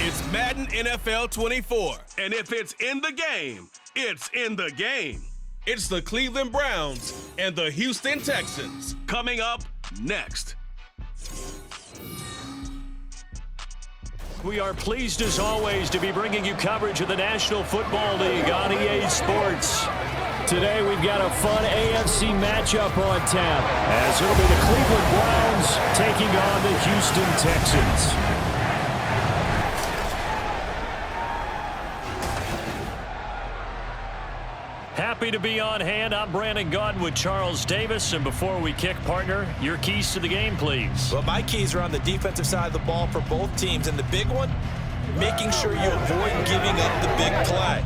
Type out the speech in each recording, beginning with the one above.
It's Madden NFL 24. And if it's in the game, it's in the game. It's the Cleveland Browns and the Houston Texans. Coming up next. We are pleased as always to be bringing you coverage of the National Football League on EA Sports. Today we've got a fun AFC matchup on tap, as it'll be the Cleveland Browns taking on the Houston Texans. Happy to be on hand. I'm Brandon Gaudin with Charles Davis. And before we kick, partner, your keys to the game, please. Well, my keys are on the defensive side of the ball for both teams. And the big one, making sure you avoid giving up the big play.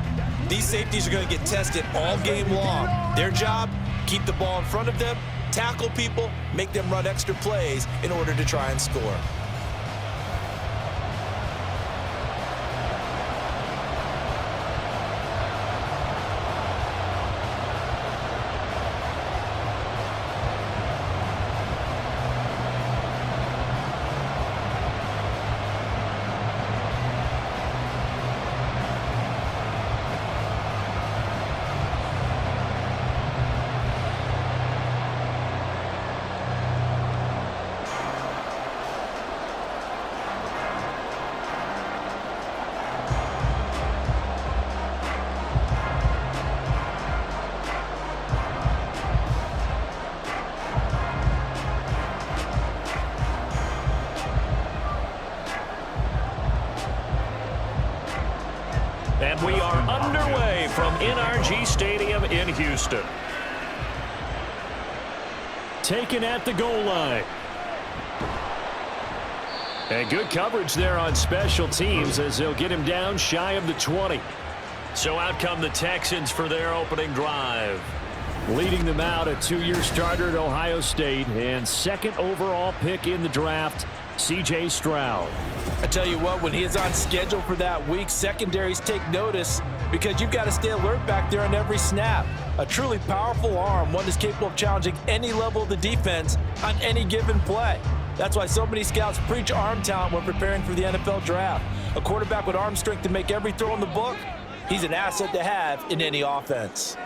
These safeties are going to get tested all game long. Their job, keep the ball in front of them, tackle people, make them run extra plays in order to try and score. And we are underway from NRG Stadium in Houston. Taken at the goal line. And good coverage there on special teams as they'll get him down shy of the 20. So out come the Texans for their opening drive. Leading them out, a two-year starter at Ohio State and second overall pick in the draft, C.J. Stroud. I tell you what, when he is on schedule for that week, secondaries take notice because you've got to stay alert back there on every snap. A truly powerful arm, one that's capable of challenging any level of the defense on any given play. That's why so many scouts preach arm talent when preparing for the NFL draft. A quarterback with arm strength to make every throw in the book, he's an asset to have in any offense.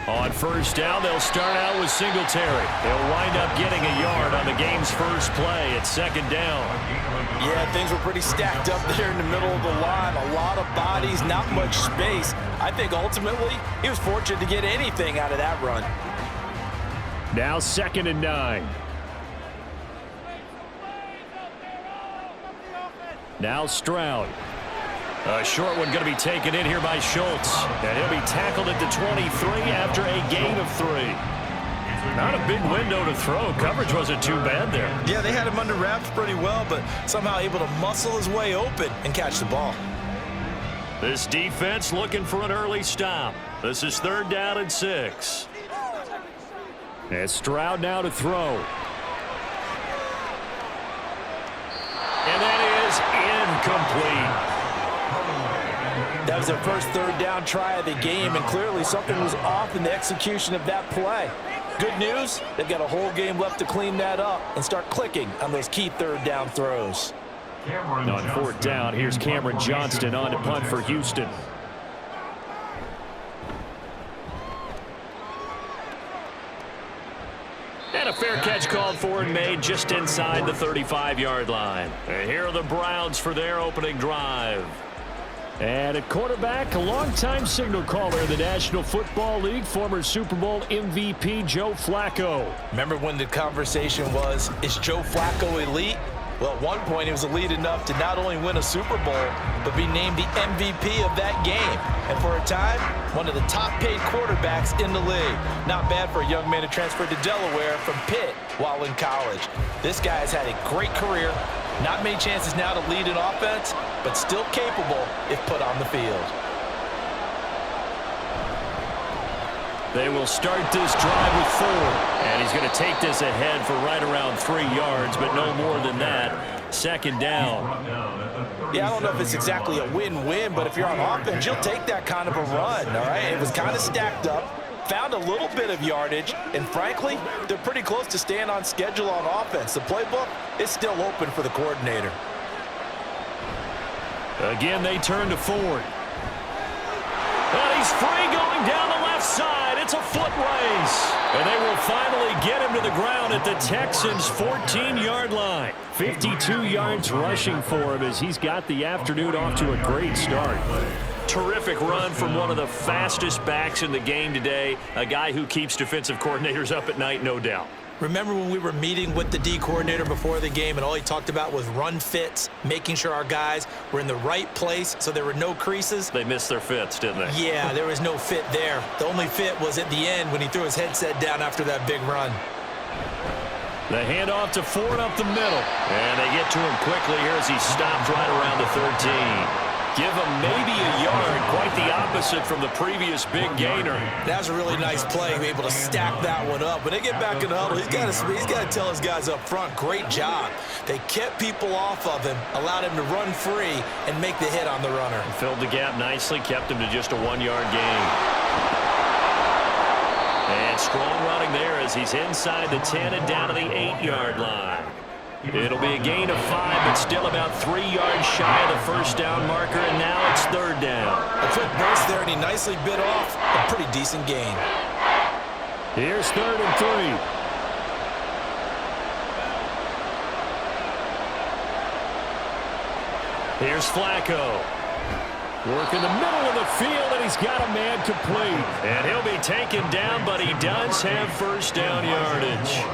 On first down, they'll start out with Singletary. They'll wind up getting a yard on the game's first play at second down. Yeah, things were pretty stacked up there in the middle of the line. A lot of bodies, not much space. I think ultimately he was fortunate to get anything out of that run. Now 2nd and 9. Now Stroud. A short one going to be taken in here by Schultz. And he'll be tackled at the 23 after a gain of 3. Not a big window to throw. Coverage wasn't too bad there. Yeah, they had him under wraps pretty well, but somehow able to muscle his way open and catch the ball. This defense looking for an early stop. This is 3rd down and 6. And Stroud now to throw. And that is incomplete. That was their first 3rd down try of the game, and clearly something was off in the execution of that play. Good news, they've got a whole game left to clean that up and start clicking on those key 3rd down throws. On 4th down, here's Cameron Johnston on to punt for Houston. And a fair catch called for and made just inside the 35-yard line. And here are the Browns for their opening drive. And at quarterback, a longtime signal caller in the National Football League, former Super Bowl MVP Joe Flacco. Remember when the conversation was, is Joe Flacco elite? Well, at one point he was elite enough to not only win a Super Bowl, but be named the MVP of that game. And for a time, one of the top-paid quarterbacks in the league. Not bad for a young man who transferred to Delaware from Pitt while in college. This guy has had a great career. Not many chances now to lead an offense, but still capable if put on the field. They will start this drive with 4. And he's going to take this ahead for right around 3 yards, but no more than that. 2nd down. Yeah, I don't know if it's exactly a win-win, but if you're on offense, you'll take that kind of a run, all right? It was kind of stacked up. Found a little bit of yardage, and frankly, they're pretty close to staying on schedule on offense. The playbook is still open for the coordinator. Again, they turn to Ford. And he's free going down the left side. It's a foot race. And they will finally get him to the ground at the Texans' 14-yard line. 52 yards rushing for him as he's got the afternoon off to a great start. Terrific run from one of the fastest backs in the game today, a guy who keeps defensive coordinators up at night, no doubt. Remember when we were meeting with the D coordinator before the game and all he talked about was run fits, making sure our guys were in the right place so there were no creases? They missed their fits, didn't they? Yeah, there was no fit there. The only fit was at the end when he threw his headset down after that big run. The handoff to Ford up the middle. And they get to him quickly here as he stopped right around the 13. Give him maybe a yard, quite the opposite from the previous big gainer. That was a really nice play, able to stack that one up. When they get back in the huddle, he's got to tell his guys up front, great job. They kept people off of him, allowed him to run free, and make the hit on the runner. Filled the gap nicely, kept him to just a 1-yard gain. And strong running there as he's inside the 10 and down to the 8-yard line. It'll be a gain of 5, but still about 3 yards shy of the first down marker, and now it's third down. A quick burst there, and he nicely bit off a pretty decent gain. Here's 3rd and 3. Here's Flacco. Work in the middle of the field, and he's got a man complete. And he'll be taken down, but he does have first down yardage.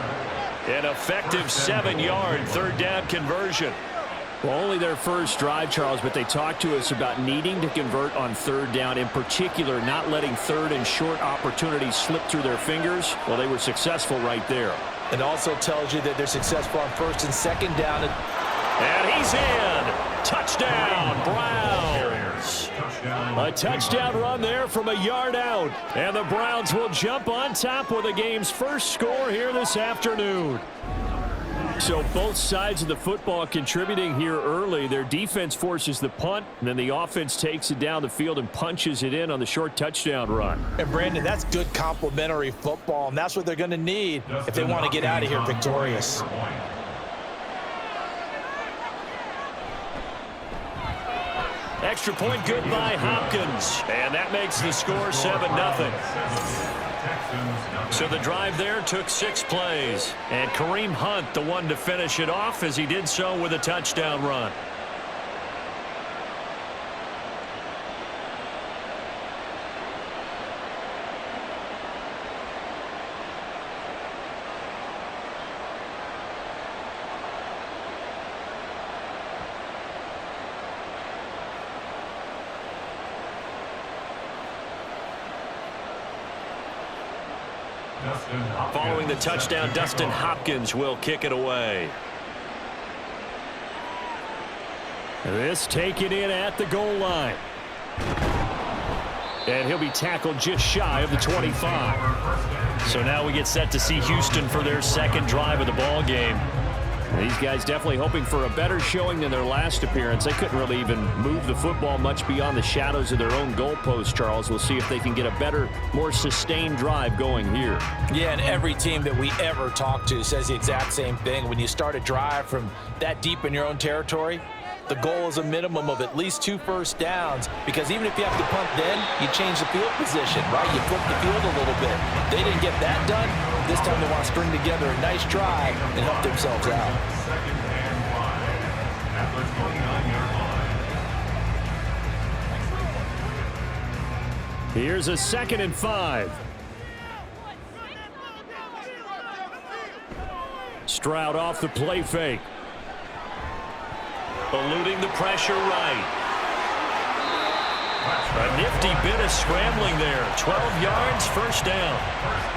An effective 7-yard third down conversion. Well, only their first drive, Charles, but they talked to us about needing to convert on third down, in particular not letting third and short opportunities slip through their fingers. Well, they were successful right there. It also tells you that they're successful on first and second down. And he's in. Touchdown, Browns. A touchdown run there from a yard out. And the Browns will jump on top with the game's first score here this afternoon. So both sides of the football contributing here early. Their defense forces the punt, and then the offense takes it down the field and punches it in on the short touchdown run. And Brandon, that's good complementary football, and that's what they're going to need if they want to get out of here victorious. Extra point good by Hopkins. And that makes the score 7-0. So the drive there took 6 plays. And Kareem Hunt, the one to finish it off, as he did so with a touchdown run. Following the touchdown, Dustin Hopkins will kick it away. This taken in at the goal line. And he'll be tackled just shy of the 25. So now we get set to see Houston for their second drive of the ball game. These guys definitely hoping for a better showing than their last appearance. They couldn't really even move the football much beyond the shadows of their own goalpost, Charles. We'll see if they can get a better, more sustained drive going here. Yeah, and every team that we ever talk to says the exact same thing. When you start a drive from that deep in your own territory, the goal is a minimum of at least 2 first downs, because even if you have to punt then, you change the field position, right? You flip the field a little bit. They didn't get that done. This time they want to string together a nice drive and help themselves out. Here's a 2nd and 5. Stroud off the play fake. Eluding the pressure right. A nifty bit of scrambling there. 12 yards, first down.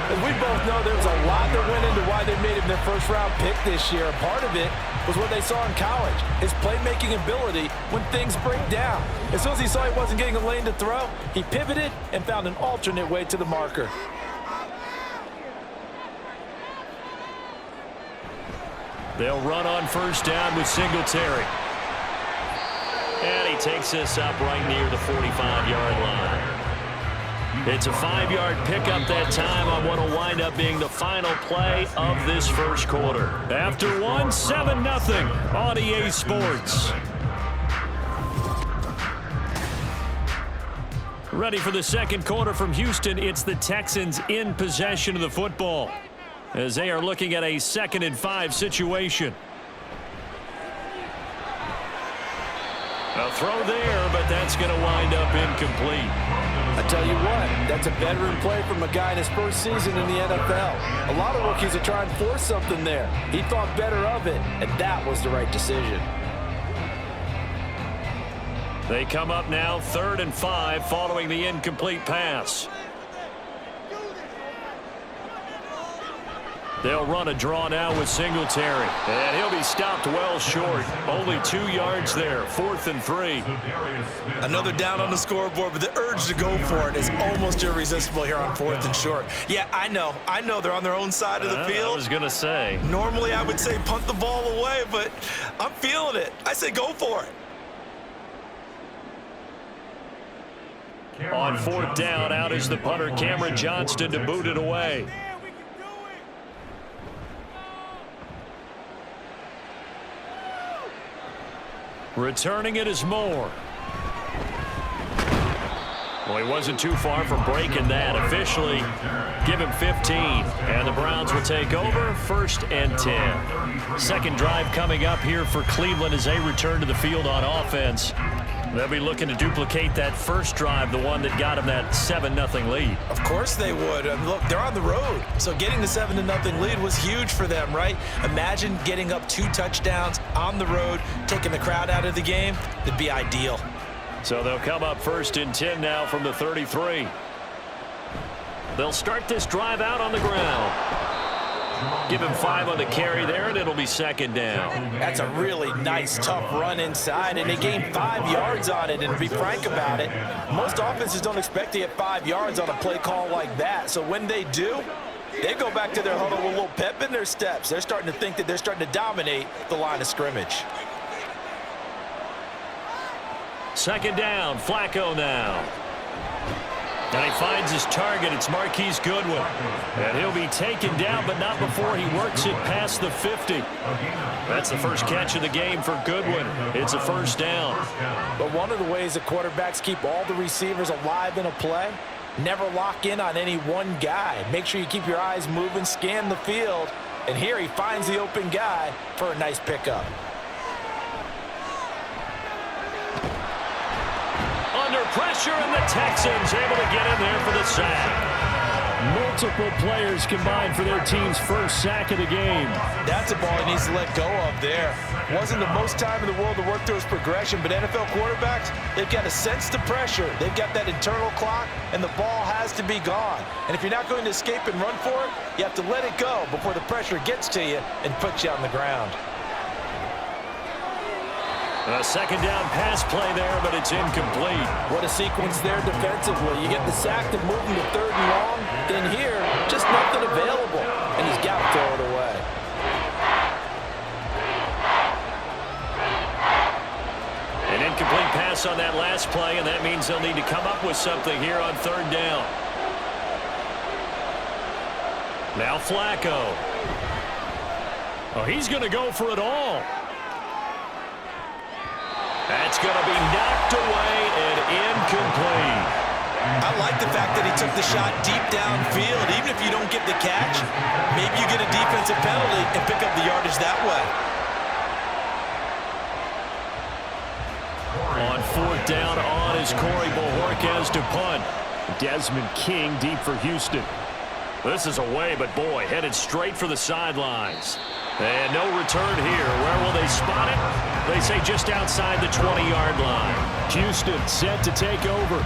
As we both know, there was a lot that went into why they made him their first-round pick this year. Part of it was what they saw in college, his playmaking ability when things break down. As soon as he saw he wasn't getting a lane to throw, he pivoted and found an alternate way to the marker. They'll run on first down with Singletary. And he takes this up right near the 45-yard line. It's a 5-yard pickup that time on what will wind up being the final play of this first quarter. After one, 7-0 on EA Sports. Ready for the second quarter from Houston. It's the Texans in possession of the football as they are looking at a 2nd and 5 situation. A throw there, but that's going to wind up incomplete. I tell you what, that's a veteran play from a guy in his first season in the NFL. A lot of rookies are trying to force something there. He thought better of it, and that was the right decision. They come up now 3rd and 5 following the incomplete pass. They'll run a draw now with Singletary. And he'll be stopped well short. Only 2 yards there. 4th and 3. Another down on the scoreboard, but the urge to go for it is almost irresistible here on 4th and short. Yeah, I know they're on their own side of the field. I was going to say. Normally I would say punt the ball away, but I'm feeling it. I say go for it. On 4th down, out is the punter, Cameron Johnston, to boot it away. Returning it is Moore. Well, he wasn't too far from breaking that. Officially, give him 15. And the Browns will take over 1st and 10. Second drive coming up here for Cleveland as they return to the field on offense. They'll be looking to duplicate that first drive, the one that got them that 7-0 lead. Of course they would. Look, they're on the road, so getting the 7-0 lead was huge for them, right? Imagine getting up 2 touchdowns on the road, taking the crowd out of the game. It'd be ideal. So they'll come up 1st and 10 now from the 33. They'll start this drive out on the ground. Give him 5 on the carry there, and it'll be 2nd down. That's a really nice, tough run inside, and they gained 5 yards on it. And to be frank about it, most offenses don't expect to get 5 yards on a play call like that. So when they do, they go back to their huddle with a little pep in their steps. They're starting to think that they're starting to dominate the line of scrimmage. 2nd down, Flacco now. And he finds his target. It's Marquise Goodwin. And he'll be taken down, but not before he works it past the 50. That's the first catch of the game for Goodwin. It's a 1st down. But one of the ways that quarterbacks keep all the receivers alive in a play, never lock in on any one guy. Make sure you keep your eyes moving, scan the field. And here he finds the open guy for a nice pickup. Under pressure, and the Texans able to get in there for the sack. Multiple players combined for their team's first sack of the game. That's a ball he needs to let go of there. Wasn't the most time in the world to work through his progression, but NFL quarterbacks, they've got to sense the pressure. They've got that internal clock, and the ball has to be gone. And if you're not going to escape and run for it, you have to let it go before the pressure gets to you and puts you on the ground. A 2nd down pass play there, but it's incomplete. What a sequence there defensively. You get the sack to move him to 3rd and long. Then here, just nothing available. And he's got to throw it away. An incomplete pass on that last play, and that means they'll need to come up with something here on 3rd down. Now Flacco. Oh, he's going to go for it all. That's going to be knocked away and incomplete. I like the fact that he took the shot deep downfield. Even if you don't get the catch, maybe you get a defensive penalty and pick up the yardage that way. On 4th down on is Corey Bojorquez to punt. Desmond King deep for Houston. This is away, but boy, headed straight for the sidelines. And no return here. Where will they spot it? They say just outside the 20-yard line. Houston set to take over.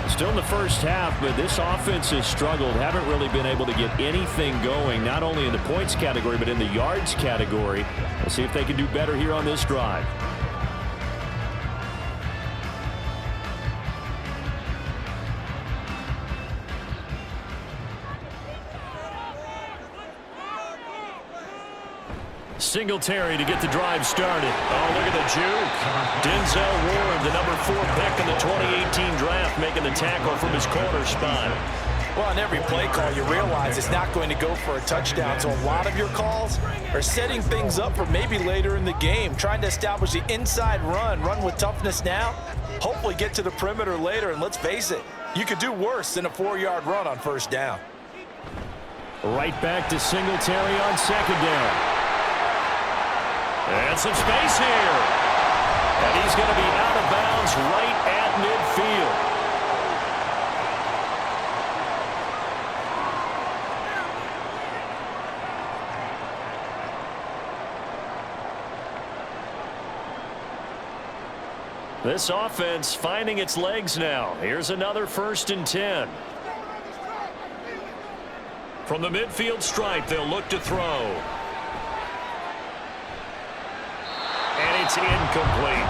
Still in the first half, but this offense has struggled. Haven't really been able to get anything going, not only in the points category, but in the yards category. We'll see if they can do better here on this drive. Singletary to get the drive started. Oh, look at the juke. Denzel Ward, the number 4 pick in the 2018 draft, making the tackle from his corner spot. Well, on every play call, you realize it's not going to go for a touchdown. So a lot of your calls are setting things up for maybe later in the game, trying to establish the inside run with toughness now, hopefully get to the perimeter later. And let's face it, You could do worse than a 4-yard run on first down. Right back to Singletary on second down. And some space here. And he's going to be out of bounds right at midfield. This offense finding its legs now. Here's another 1st and 10. From the midfield stripe, they'll look to throw. And it's incomplete.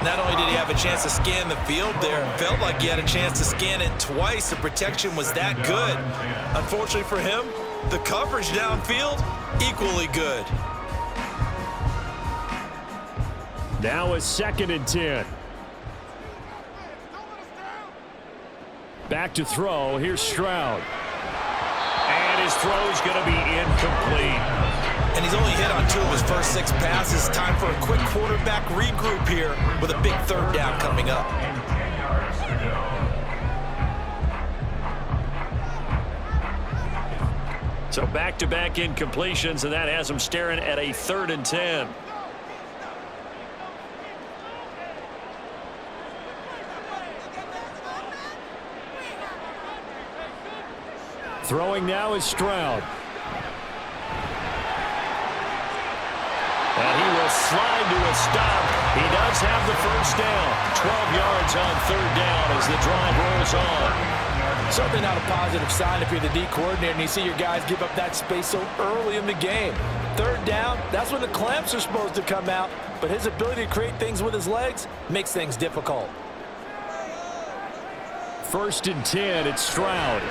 Not only did he have a chance to scan the field there, it felt like he had a chance to scan it twice. The protection was that good. Unfortunately for him, the coverage downfield, equally good. Now a 2nd and 10. Back to throw. Here's Stroud. And his throw's going to be incomplete. And he's only hit on 2 of his first 6 passes. Time for a quick quarterback regroup here with a big 3rd down coming up. So back-to-back incompletions, and that has him staring at a 3rd and 10. Throwing now is Stroud. And he will slide to a stop. He does have the first down. 12 yards on 3rd down as the drive rolls on. Certainly not a positive sign if you're the D coordinator and you see your guys give up that space so early in the game. 3rd down, that's when the clamps are supposed to come out. But his ability to create things with his legs makes things difficult. 1st and 10, it's Stroud.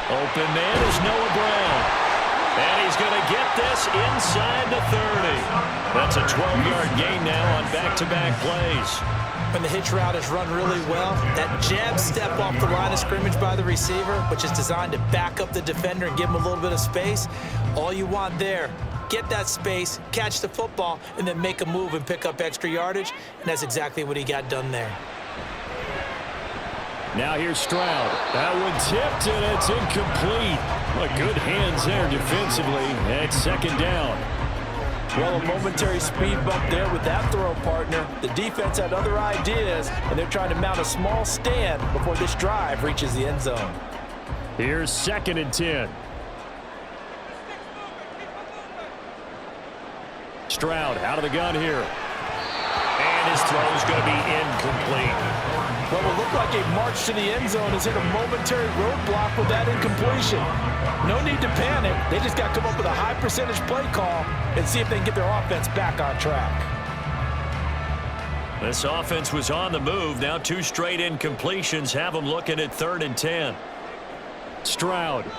Open man is Noah Brown. And he's going to get this inside the 30. That's a 12-yard gain now on back-to-back plays. When the hitch route is run really well, that jab step off the line of scrimmage by the receiver, which is designed to back up the defender and give him a little bit of space, all you want there, get that space, catch the football, and then make a move and pick up extra yardage, and that's exactly what he got done there. Now here's Stroud. That one tipped, and it's incomplete. Well, good hands there defensively. And 2nd down. Well, a momentary speed bump there with that throw, partner. The defense had other ideas, and they're trying to mount a small stand before this drive reaches the end zone. Here's 2nd and 10. Stroud out of the gun here. And his throw is going to be incomplete. What will look like a march to the end zone has hit a momentary roadblock with that incompletion. No need to panic. They just got to come up with a high percentage play call and see if they can get their offense back on track. This offense was on the move. Now 2 straight incompletions have them looking at 3rd and 10. Stroud.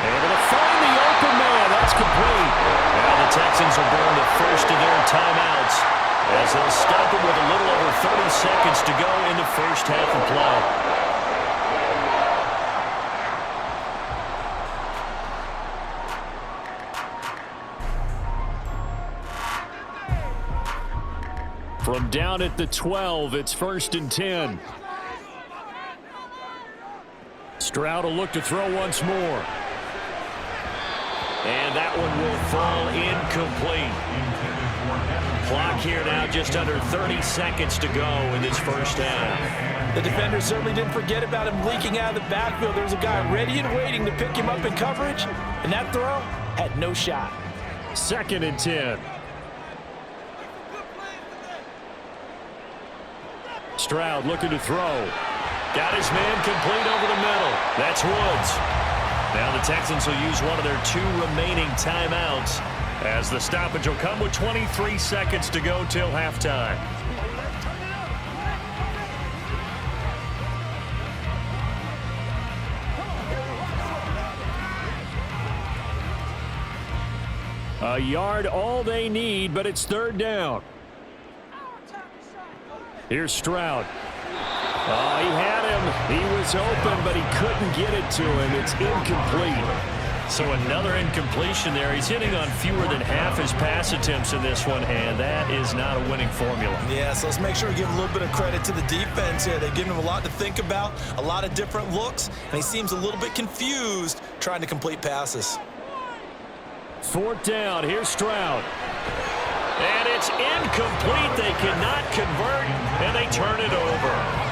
Able to find the open man. That's complete. Now the Texans will burn the first of their timeouts as they'll stop it with a little over 30 seconds to go in the first half of play. From down at the 12, it's 1st and 10. Stroud will look to throw once more. And that one will fall incomplete. Clock here now, just under 30 seconds to go in this first half. The defender certainly didn't forget about him leaking out of the backfield. There's a guy ready and waiting to pick him up in coverage, and that throw had no shot. 2nd and 10. Stroud looking to throw. Got his man complete over the middle. That's Woods. Now the Texans will use one of their 2 remaining timeouts as the stoppage will come with 23 seconds to go till halftime. A yard all they need, but it's 3rd down. Here's Stroud. Oh, he had him. He was open, but he couldn't get it to him. It's incomplete. So another incompletion there. He's hitting on fewer than half his pass attempts in this one, and that is not a winning formula. Yeah, so let's make sure we give a little bit of credit to the defense here. They've given him a lot to think about, a lot of different looks, and he seems a little bit confused trying to complete passes. 4th down. Here's Stroud. And it's incomplete. They cannot convert, and they turn it over.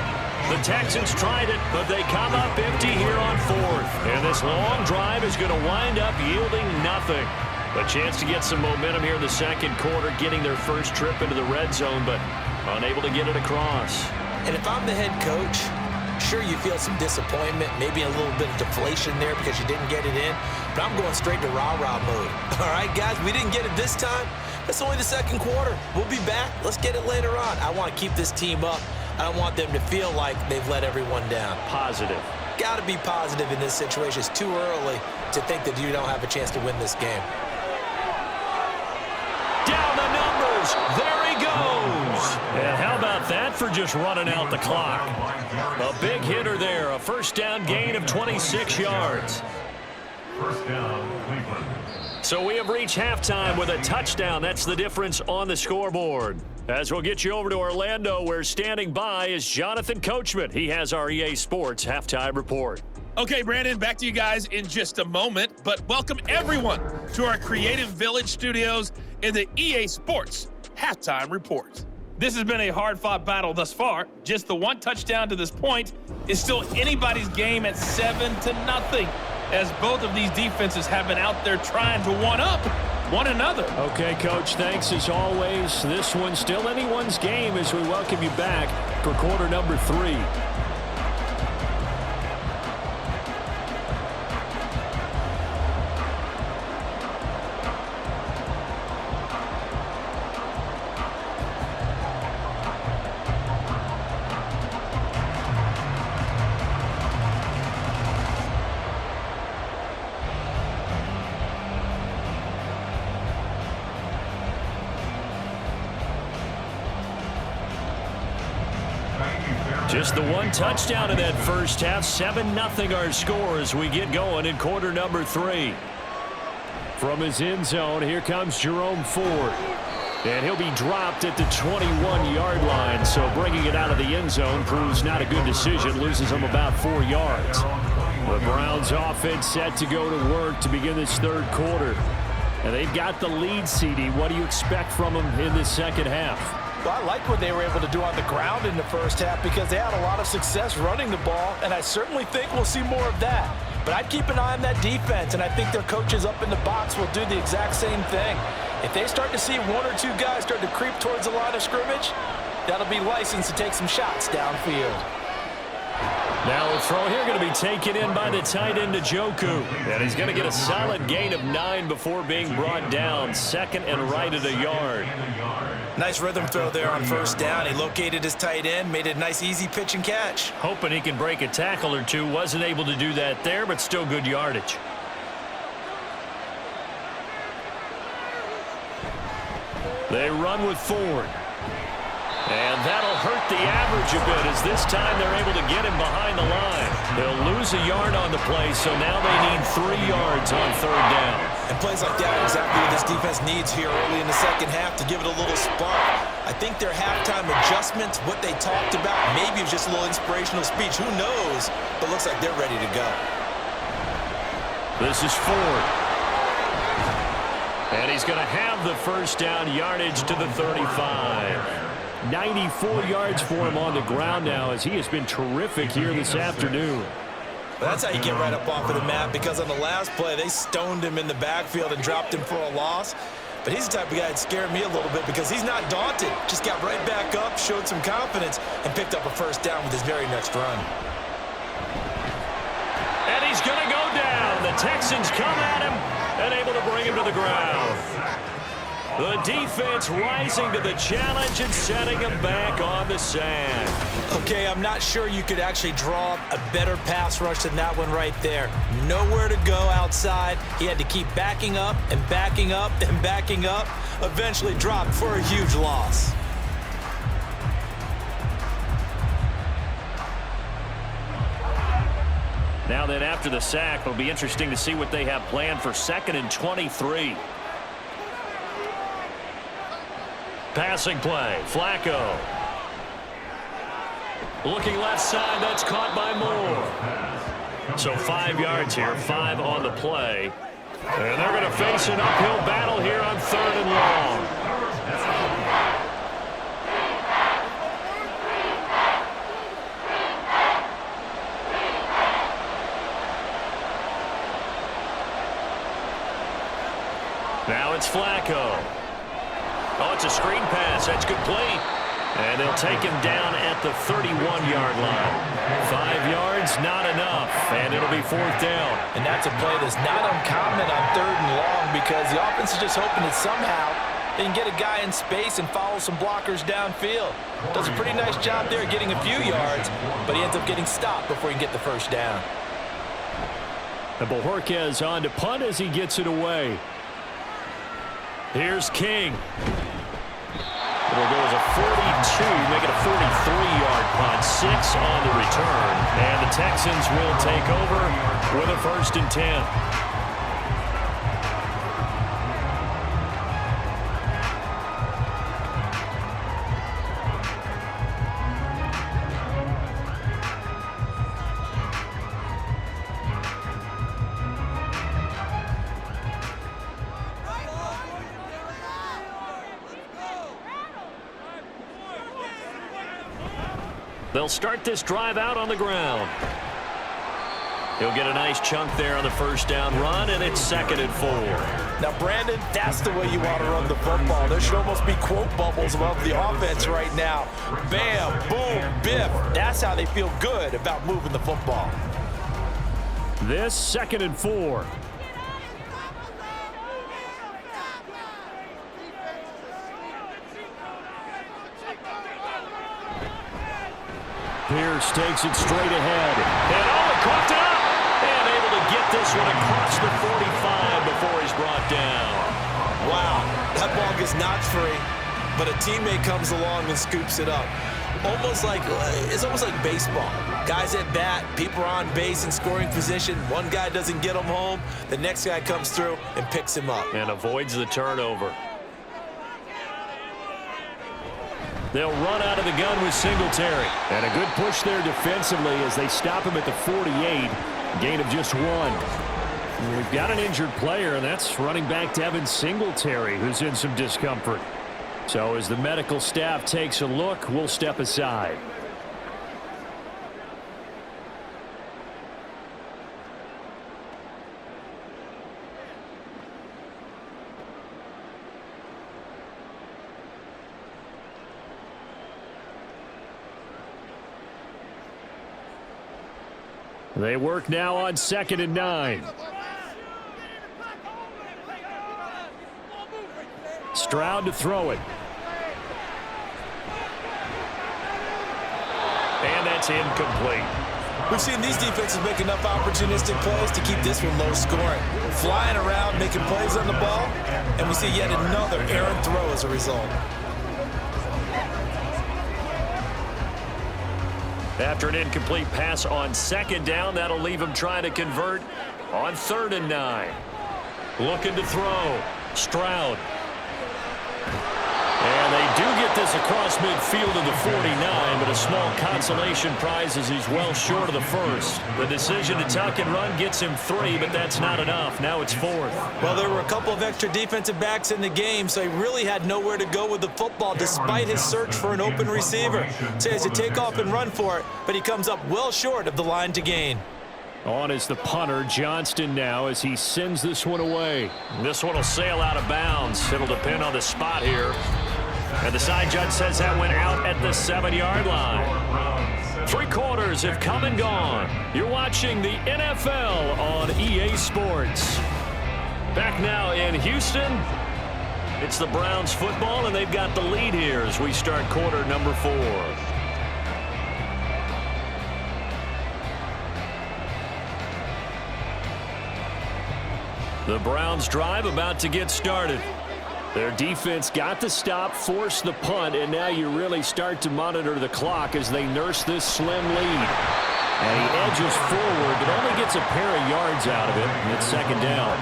The Texans tried it, but they come up empty here on 4th. And this long drive is going to wind up yielding nothing. A chance to get some momentum here in the second quarter, getting their first trip into the red zone, but unable to get it across. And if I'm the head coach, sure, you feel some disappointment, maybe a little bit of deflation there because you didn't get it in, but I'm going straight to rah-rah mode. All right, guys, we didn't get it this time. It's only the second quarter. We'll be back. Let's get it later on. I want to keep this team up. I don't want them to feel like they've let everyone down. Positive. Got to be positive in this situation. It's too early to think that you don't have a chance to win this game. Down the numbers. There he goes. And how about that for just running out the clock? A big hitter there. A first down gain of 26 yards. First down, Cleveland. So we have reached halftime with a touchdown. That's the difference on the scoreboard. As we'll get you over to Orlando, where standing by is Jonathan Coachman. He has our EA Sports halftime report. Okay, Brandon, back to you guys in just a moment. But welcome everyone to our Creative Village studios in the EA Sports halftime report. This has been a hard-fought battle thus far. Just the one touchdown to this point is still anybody's game at 7-0, as both of these defenses have been out there trying to one-up one another. Okay, Coach, thanks as always. This one's still anyone's game as we welcome you back for quarter number 3. Just the one touchdown in that first half. 7-0 our score as we get going in quarter number 3. From his end zone, here comes Jerome Ford. And he'll be dropped at the 21-yard line. So bringing it out of the end zone proves not a good decision. Loses him about 4 yards. The Browns offense set to go to work to begin this third quarter. And they've got the lead, CD. What do you expect from them in this second half? Well, I like what they were able to do on the ground in the first half because they had a lot of success running the ball, and I certainly think we'll see more of that. But I'd keep an eye on that defense, and I think their coaches up in the box will do the exact same thing. If they start to see 1 or 2 guys start to creep towards the line of scrimmage, that'll be licensed to take some shots downfield. Now the throw here going to be taken in by the tight end Njoku. And he's going to get a solid gain of 9 before being brought down. Second and right at a yard. Nice rhythm throw there on first down. He located his tight end, made it a nice easy pitch and catch. Hoping he can break a tackle or two. Wasn't able to do that there, but still good yardage. They run with Ford. And that'll hurt the average a bit as this time they're able to get him behind the line. They'll lose a yard on the play, so now they need 3 yards on third down. And plays like that are exactly what this defense needs here early in the second half to give it a little spark. I think their halftime adjustments, what they talked about, maybe it was just a little inspirational speech. Who knows? But looks like they're ready to go. This is Ford. And he's going to have the first down, yardage to the 35. 94 yards for him on the ground now as he has been terrific here this afternoon. Well, that's how you get right up off of the map, because on the last play, they stoned him in the backfield and dropped him for a loss. But he's the type of guy that scared me a little bit because he's not daunted. Just got right back up, showed some confidence, and picked up a first down with his very next run. And he's going to go down. The Texans come at him and able to bring him to the ground. The defense rising to the challenge and setting him back on the sand. Okay, I'm not sure you could actually draw a better pass rush than that one right there. Nowhere to go outside. He had to keep backing up and backing up and backing up. Eventually dropped for a huge loss. Now then, after the sack, it'll be interesting to see what they have planned for 2nd and 23. Passing play, Flacco. Looking left side, that's caught by Moore. So 5 yards here, 5 on the play. And they're going to face an uphill battle here on 3rd and long. Now it's Flacco. Oh, it's a screen pass. That's complete. And they'll take him down at the 31-yard line. 5 yards, not enough. And it'll be 4th down. And that's a play that's not uncommon on 3rd and long because the offense is just hoping that somehow they can get a guy in space and follow some blockers downfield. Does a pretty nice job there getting a few yards, but he ends up getting stopped before he can get the 1st down. And Bojorquez on to punt as he gets it away. Here's King. It'll go as a 42, make it a 43-yard punt, 6 on the return. And the Texans will take over with a 1st and 10. They'll start this drive out on the ground. He'll get a nice chunk there on the 1st down run, and it's 2nd and 4. Now, Brandon, that's the way you want to run the football. There should almost be quote bubbles above the offense right now. Bam, boom, biff. That's how they feel good about moving the football. This 2nd and 4. Pierce takes it straight ahead. And he caught it up. And able to get this one across the 45 before he's brought down. Wow, that ball gets knocked free, but a teammate comes along and scoops it up. It's almost like baseball. Guys at bat, people are on base in scoring position. One guy doesn't get him home. The next guy comes through and picks him up. And avoids the turnover. They'll run out of the gun with Singletary. And a good push there defensively as they stop him at the 48. Gain of just 1. We've got an injured player, and that's running back Devin Singletary, who's in some discomfort. So as the medical staff takes a look, we'll step aside. They work now on 2nd and 9. Stroud to throw it. And that's incomplete. We've seen these defenses make enough opportunistic plays to keep this one low scoring. Flying around, making plays on the ball, and we see yet another errant throw as a result. After an incomplete pass on 2nd down, that'll leave him trying to convert on 3rd and 9. Looking to throw. Stroud. And they do get this across midfield to the 49, but a small consolation prize as he's well short of the 1st. The decision to tuck and run gets him 3, but that's not enough. Now it's 4th. Well, there were a couple of extra defensive backs in the game, so he really had nowhere to go with the football despite his search for an open receiver. So he has to take off and run for it, but he comes up well short of the line to gain. On is the punter, Johnston, now as he sends this one away. This one will sail out of bounds. It'll depend on the spot here. And the side judge says that went out at the 7-yard line. 3 quarters have come and gone. You're watching the NFL on EA Sports. Back now in Houston, it's the Browns football, and they've got the lead here as we start quarter number 4. The Browns drive about to get started. Their defense got the stop, forced the punt, and now you really start to monitor the clock as they nurse this slim lead. And he edges forward, but only gets a pair of yards out of it, and it's second down.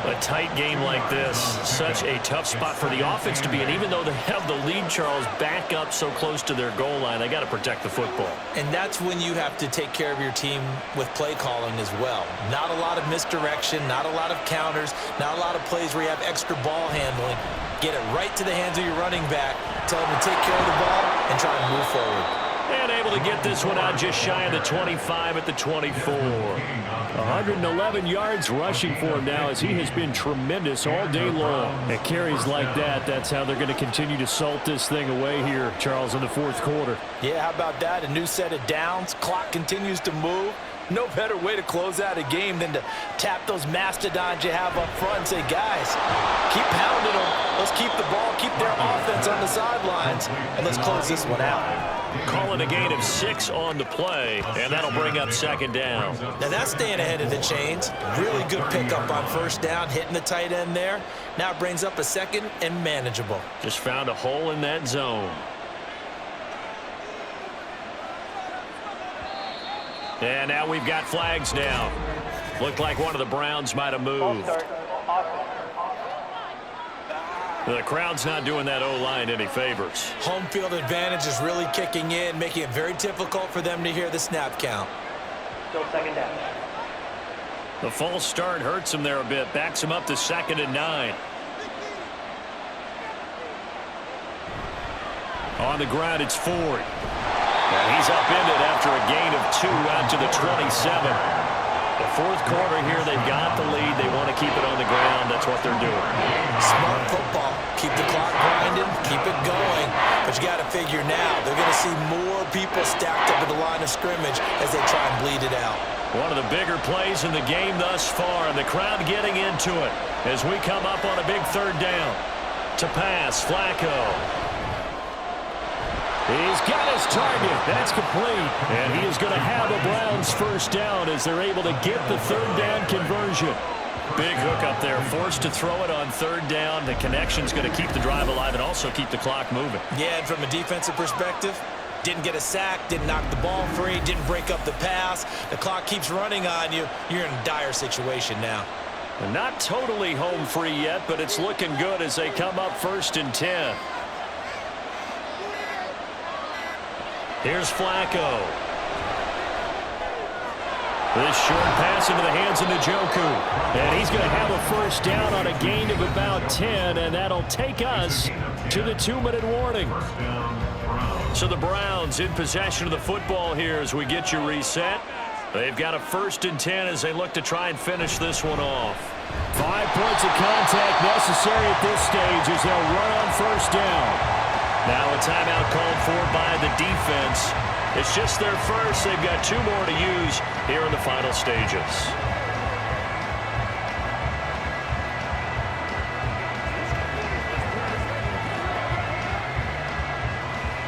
A tight game like this, such a tough spot for the offense to be in. Even though they have the lead, Charles, back up so close to their goal line, they got to protect the football. And that's when you have to take care of your team with play calling as well. Not a lot of misdirection, not a lot of counters, not a lot of plays where you have extra ball handling. Get it right to the hands of your running back, tell them to take care of the ball, and try to move forward. And able to get this one out just shy of the 25 at the 24. 111 yards rushing for him now as he has been tremendous all day long. At carries like that, that's how they're going to continue to salt this thing away here, Charles, in the fourth quarter. Yeah, how about that? A new set of downs. Clock continues to move. No better way to close out a game than to tap those mastodons you have up front and say, guys, keep pounding them. Let's keep the ball, keep their offense on the sidelines, and let's close this one out. Calling a gain of 6 on the play, and that'll bring up second down. Now that's staying ahead of the chains. Really good pickup on first down, hitting the tight end there. Now it brings up a second and manageable. Just found a hole in that zone. And now we've got flags down. Looked like one of the Browns might have moved. The crowd's not doing that O-line any favors. Home field advantage is really kicking in, making it very difficult for them to hear the snap count. Still second down. The false start hurts him there a bit. Backs him up to 2nd and 9. On the ground, it's Ford. And he's upended after a gain of 2 out to the 27. The fourth quarter here, they've got the lead. They want to keep it on the ground. That's what they're doing. Smart football. Keep the clock grinding. Keep it going. But you got to figure now, they're going to see more people stacked up at the line of scrimmage as they try and bleed it out. One of the bigger plays in the game thus far, and the crowd getting into it as we come up on a big third down. To pass, Flacco. He's got his target. That's complete. And he is going to have a Browns first down as they're able to get the third down conversion. Big hook up there. Forced to throw it on third down. The connection's going to keep the drive alive and also keep the clock moving. Yeah, and from a defensive perspective, didn't get a sack, didn't knock the ball free, didn't break up the pass. The clock keeps running on you. You're in a dire situation now. And not totally home free yet, but it's looking good as they come up 1st and 10. Here's Flacco. This short pass into the hands of Njoku. And he's going to have a first down on a gain of about 10, and that'll take us to the 2-minute warning. So the Browns in possession of the football here as we get you reset. They've got a 1st and 10 as they look to try and finish this one off. 5 points of contact necessary at this stage as they'll run on first down. Now a timeout called for by the defense. It's just their first. They've got 2 more to use here in the final stages.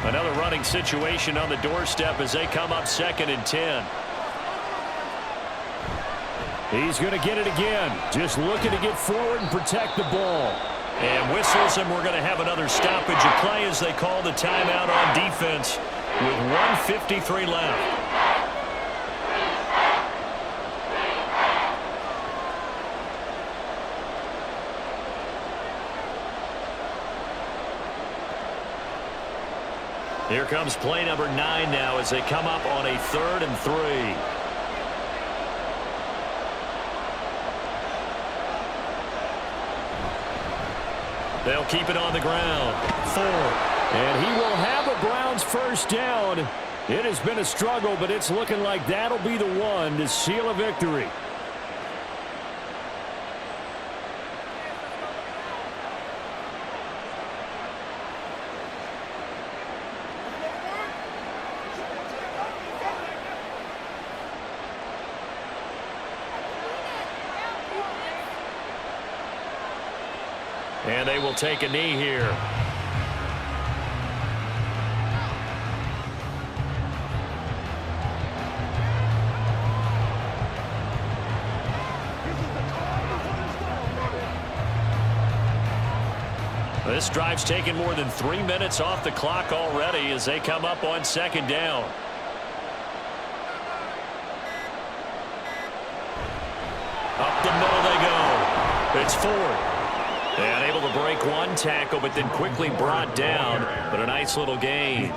Another running situation on the doorstep as they come up 2nd and 10. He's going to get it again. Just looking to get forward and protect the ball. And whistles, and we're going to have another stoppage of play as they call the timeout on defense with 1:53 left. Here comes play number 9 now as they come up on a 3rd and 3. They'll keep it on the ground. Ford. And he will have a Browns first down. It has been a struggle, but it's looking like that'll be the one to seal a victory. And they will take a knee here. This drive's taken more than 3 minutes off the clock already as they come up on 2nd down. It's Ford. And able to break one tackle, but then quickly brought down. But a nice little gain.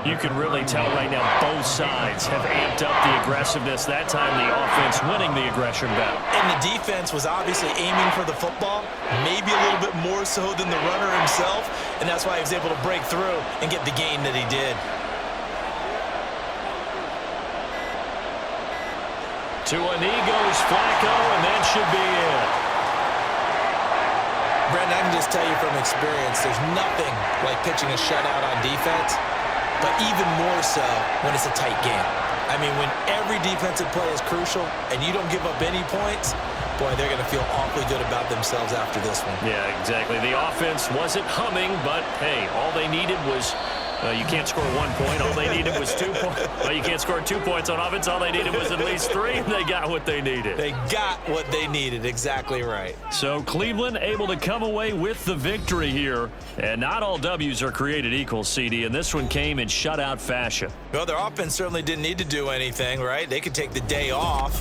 You can really tell right now both sides have amped up the aggressiveness. That time the offense winning the aggression battle. And the defense was obviously aiming for the football, maybe a little bit more so than the runner himself. And that's why he was able to break through and get the gain that he did. To a knee goes Flacco, and that should be it. Brandon, I can just tell you from experience, there's nothing like pitching a shutout on defense, but even more so when it's a tight game. I mean, when every defensive play is crucial and you don't give up any points, boy, they're going to feel awfully good about themselves after this one. Yeah, exactly. The offense wasn't humming, but, hey, all they needed was you can't score 1 point. All they needed was 2 points. Well, you can't score 2 points on offense. All they needed was at least 3, and they got what they needed. They got what they needed. Exactly right. So Cleveland able to come away with the victory here. And not all W's are created equal, CD, and this one came in shutout fashion. Well, their offense certainly didn't need to do anything, right? They could take the day off.